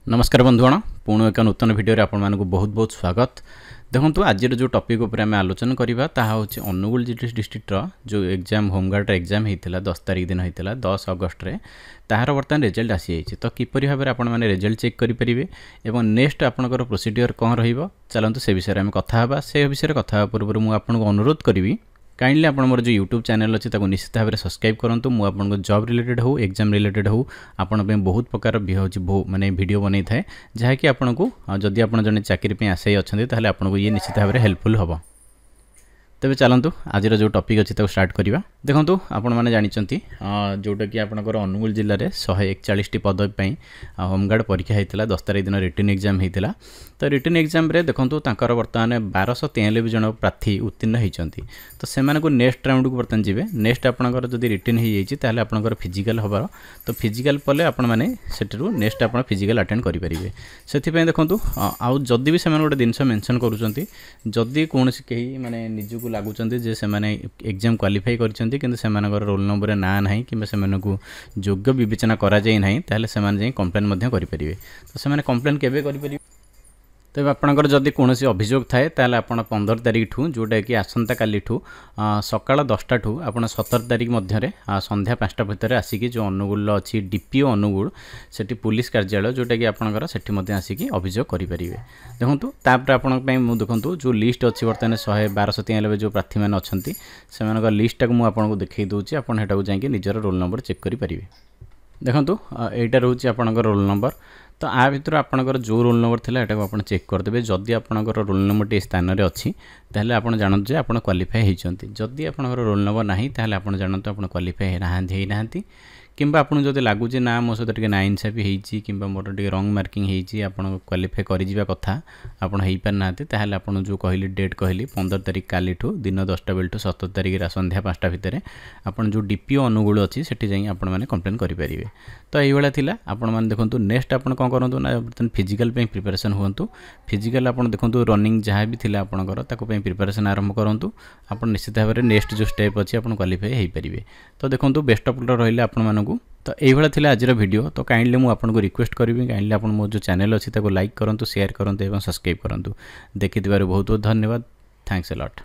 नमस्कार बंधुगण पुणी एक नूतन भिडियो आपण मानक बहुत बहुत स्वागत। देखो आज जो टॉपिक उपर आम आलोचना करवा ताहा होछि अनुगुल डिस्ट्रिक्ट जो एग्जाम होमगार्ड एग्जाम होता 10 तारिख दिन होता 10 अगस्त रे ताहार बर्तमान रिजल्ट आसी जाइए। तो किपरि भाव में आपण मैंने रिजल्ट चेक करेंगे और नेक्स्ट आपंकर प्रोसीडियर कौन रहिबो चलतु से विषय में कथा हाँ से विषय कथा पूर्व मुझे आपको अनुरोध करी काइंडली आप मोर जो यूट्यूब चैनल अच्छे निश्चित भाव में सब्सक्राइब करूँ। मुझे आपको जॉब रिलेटेड हो एग्जाम रिलेटेड हो आपण बहुत प्रकार माने वीडियो बनी थाए जहाँकि आपन को जदि आप जन चाकरी आशायी अच्छा ताहले आपन को ये निश्चित भाव में हेल्पफुल हम। तेज चलतु आज जो टॉपिक अच्छी स्टार्ट करवा। देखो आपण मैंने जानते जोटा कि आपंकर अनुगुल जिले में 141 पदवी होमगार्ड परीक्षा होता 10 तारिख दिन रिटन एग्जाम होता। तो रिटन एग्जाम रे देखो बर्तमान 1293 जन प्रार्थी उत्तीर्ण होती। तो से नेक्स्ट राउंड को बर्तमान जी नेक्स्ट आपंकर जब रिटन हो आपंकर फिजिकल हबार तो फिजिकल पले आपण मैंने नेक्स्ट आप फिजिकल अटेंड करेंगे। से देखो आउ जदि भी से गोटे जिनस मेंशन करुँच जदि कौन कहीं माने निजक लगुच जे से एग्जाम क्वालिफाई कर रोल नंबर ना ना कि योग्य विवेचना करा जाए ना ताहले से कंप्लेन करेंगे। तो से कंप्लेन केबे करेंगे तेज आपंकर जदि कौन अभियोग थाए ताहले आपण 15 तारिख ठू जोटा कि आसंता काली ठू सकाळ 10टा ठू आपण 17 तारिख मध्य संध्या 5टा भितर आसिकी जो अनुगुल अच्छी डीपीओ अनुगुल सेठी पुलिस कार्यालय जोटा कि आपंकर सेठी आसिकी अभियोग करेंगे। देखो तापर आपण देखो जो लिस्ट अच्छी बर्तमान 1293 जो प्रार्थी मैंने अच्छा से लिस्टा को मुझे देखई दूसरी आपको जाकि निजर रोल नंबर चेक करेंगे। देखो यहाँ रोचे आपंकर रोल नंबर तो आ भर आपंकर जो रोल नंबर थी यहाँ आप चेक करदे जदि आपंकर रोल नंबर टी स्थान में अच्छी ताहले आप जानते आप क्वालिफाई होती जदि आपंकर रोल नंबर ना ताहले आप जानते आप क्वालिफाई ना किंबा आपको जब लगुच ना मो सहित नाइंसाफी होती कि मोर टे रंग मार्किंग होती आप क्वालिफाई कर कथा आपड़ हो पारना ताहले आप जो कहली डेट कहली 15 तारिख काली दिन 10टा बेलू 17 तारिख संध्या 5टा भितर आप जो डीपीओ अनुगुल अच्छी से मैंने कंप्लेन करेंगे। तो ये थी आपने देखो नेक्स्ट आप कौन करूँ ना बर्तमान फिजिकल प्रिपरेशन हूँ फिजिकल आप देखो रनिंग जहाँ भी थी आपंकर प्रिपरेशन आरंभ करूँ आप निश्चित भाव में नेक्स्ट जो स्टेप अच्छी आप क्वालिफाई हो पारे। तो देखो बेस्ट ऑफ लक रही आपको। तो ये आज वीडियो तो काइंडली मुझे आपको रिक्वेस्ट करी काइंडली आप मो जो चैनल अच्छी लाइक करूँ शेयर करूँ और सब्सक्राइब करूँ। देखि बहुत बहुत धन्यवाद। Thanks a lot.